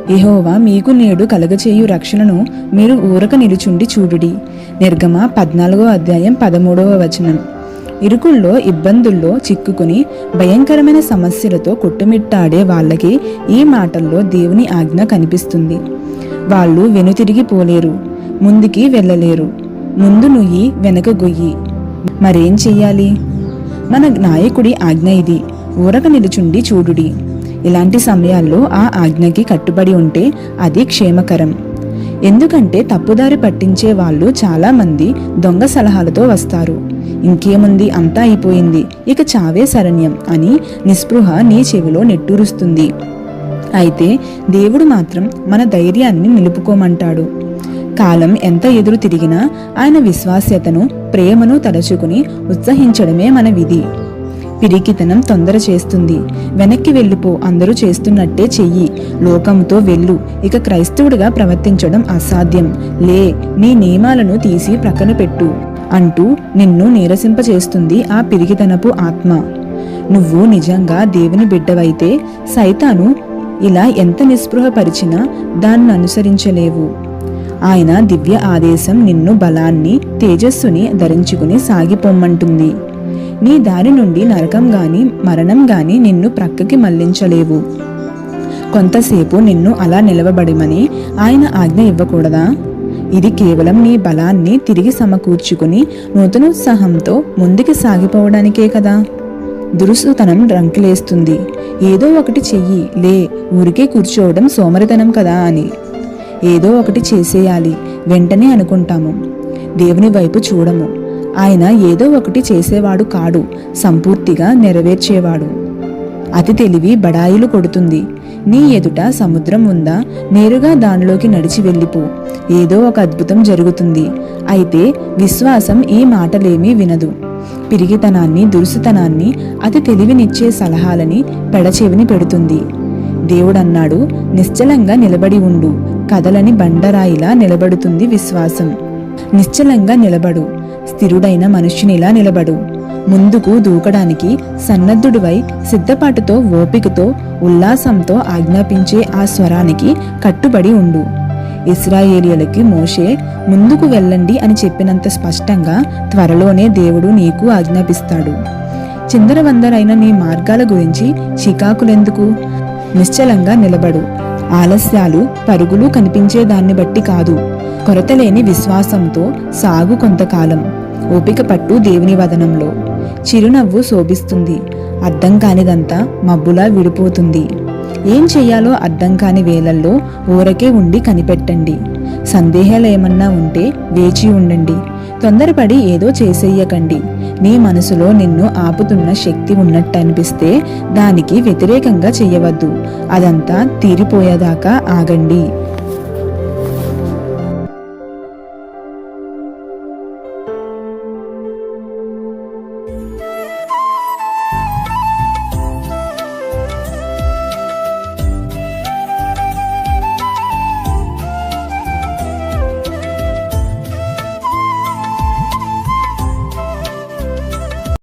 యెహోవా మీకు నేడు కలగచేయు రక్షణను మీరు ఊరక నిలుచుండి చూడుడి. నిర్గమ 14 అధ్యాయం 13 ఇరుకుల్లో ఇబ్బందుల్లో చిక్కుకుని భయంకరమైన సమస్యలతో కొట్టుమిట్టాడే వాళ్ళకి ఈ మాటల్లో దేవుని ఆజ్ఞ కనిపిస్తుంది. వాళ్ళు వెనుతిరిగి పోలేరు, ముందుకి వెళ్ళలేరు. ముందు నుయ్యి, వెనక గొయ్యి. మరేం చెయ్యాలి? మన నాయకుడి ఆజ్ఞ ఇది, ఊరక నిలుచుండి చూడుడి. ఇలాంటి సమయాల్లో ఆ ఆజ్ఞకి కట్టుబడి ఉంటే అది క్షేమకరం. ఎందుకంటే తప్పుదారి పట్టించే వాళ్ళు చాలామంది దొంగ సలహాలతో వస్తారు. ఇంకేముంది, అంతా అయిపోయింది, ఇక చావే శరణ్యం అని నిస్పృహ నీ చెవిలో నెట్టూరుస్తుంది. అయితే దేవుడు మాత్రం మన ధైర్యాన్ని నిలుపుకోమంటాడు. కాలం ఎంత ఎదురు తిరిగినా ఆయన విశ్వాస్యతను, ప్రేమను తలచుకుని ఉత్సహించడమే మన విధి. పిరికితనం తొందర చేస్తుంది. వెనక్కి వెళ్ళిపో, అందరూ చేస్తున్నట్టే చెయ్యి, లోకంతో వెళ్ళు, ఇక క్రైస్తవుడిగా ప్రవర్తించడం అసాధ్యం, లే, నీ నియమాలను తీసి ప్రక్కన పెట్టు అంటూ నిన్ను నీరసింపచేస్తుంది ఆ పిరికితనపు ఆత్మ. నువ్వు నిజంగా దేవుని బిడ్డవైతే సైతాను ఇలా ఎంత నిస్పృహపరిచినా దాన్ని అనుసరించలేవు. ఆయన దివ్య ఆదేశం నిన్ను బలాన్ని, తేజస్సుని ధరించుకుని సాగిపోమ్మంటుంది. నీ దారి నుండి నరకం గాని మరణం గాని నిన్ను ప్రక్కకి మళ్లించలేవు. కొంతసేపు నిన్ను అలా నిలవబడిమని ఆయన ఆజ్ఞ ఇవ్వకూడదా? ఇది కేవలం నీ బలాన్ని తిరిగి సమకూర్చుకుని నూతనోత్సాహంతో ముందుకి సాగిపోవడానికే కదా. దురుసుతనం రంకిలేస్తుంది. ఏదో ఒకటి చెయ్యి, లే, ఊరికే కూర్చోవడం సోమరితనం కదా అని. ఏదో ఒకటి చేసేయాలి వెంటనే అనుకుంటాము, దేవుని వైపు చూడము. ఆయన ఏదో ఒకటి చేసేవాడు కాడు, సంపూర్తిగా నెరవేర్చేవాడు. అతి తెలివి బడాయిలు కొడుతుంది. నీ ఎదుట సముద్రం ఉందా, నేరుగా దానిలోకి నడిచి వెళ్ళిపో, ఏదో ఒక అద్భుతం జరుగుతుంది. అయితే విశ్వాసం ఈ మాటలేమీ వినదు. పిరిగితనాన్ని, దురుసుతనాన్ని, అతి తెలివినిచ్చే సలహాలని పెడచెవిని పెడుతుంది. దేవుడన్నాడు, నిశ్చలంగా నిలబడి ఉండు, కదలని బండరాయిలా నిలబడుతుంది విశ్వాసం. నిశ్చలంగా నిలబడు, స్థిరుడైన మనుష్యునిలా నిలబడు. ముందుకు దూకడానికి సన్నద్ధుడివై సిద్ధపాటుతో, ఓపికతో, ఉల్లాసంతో ఆజ్ఞాపించే ఆ స్వరానికి కట్టుబడి ఉండు. ఇశ్రాయేలీయులకి మోషే ముందుకు వెళ్ళండి అని చెప్పినంత స్పష్టంగా త్వరలోనే దేవుడు నీకు ఆజ్ఞాపిస్తాడు. చిందరవందరైన నీ మార్గాల గురించి చికాకులెందుకు? నిశ్చలంగా నిలబడు. ఆలస్యాలు, పరుగులు కనిపించే దాన్ని బట్టి కాదు, కొరతలేని విశ్వాసంతో సాగు కొంతకాలం. ఓపిక పట్టు దేవుని వదనంలో. చిరునవ్వు శోభిస్తుంది. అర్థం కానిదంతా మబ్బులా విడిపోతుంది. ఏం చెయ్యాలో అర్థం కాని వేళల్లో ఊరకే ఉండి కనిపెట్టండి. సందేహాలేమన్నా ఉంటే వేచి ఉండండి. తొందరపడి ఏదో చేసేయకండి. నీ మనసులో నిన్ను ఆపుతున్న శక్తి ఉన్నట్టు అనిపిస్తే దానికి వ్యతిరేకంగా చెయ్యవద్దు. అదంతా తీరిపోయేదాకా ఆగండి.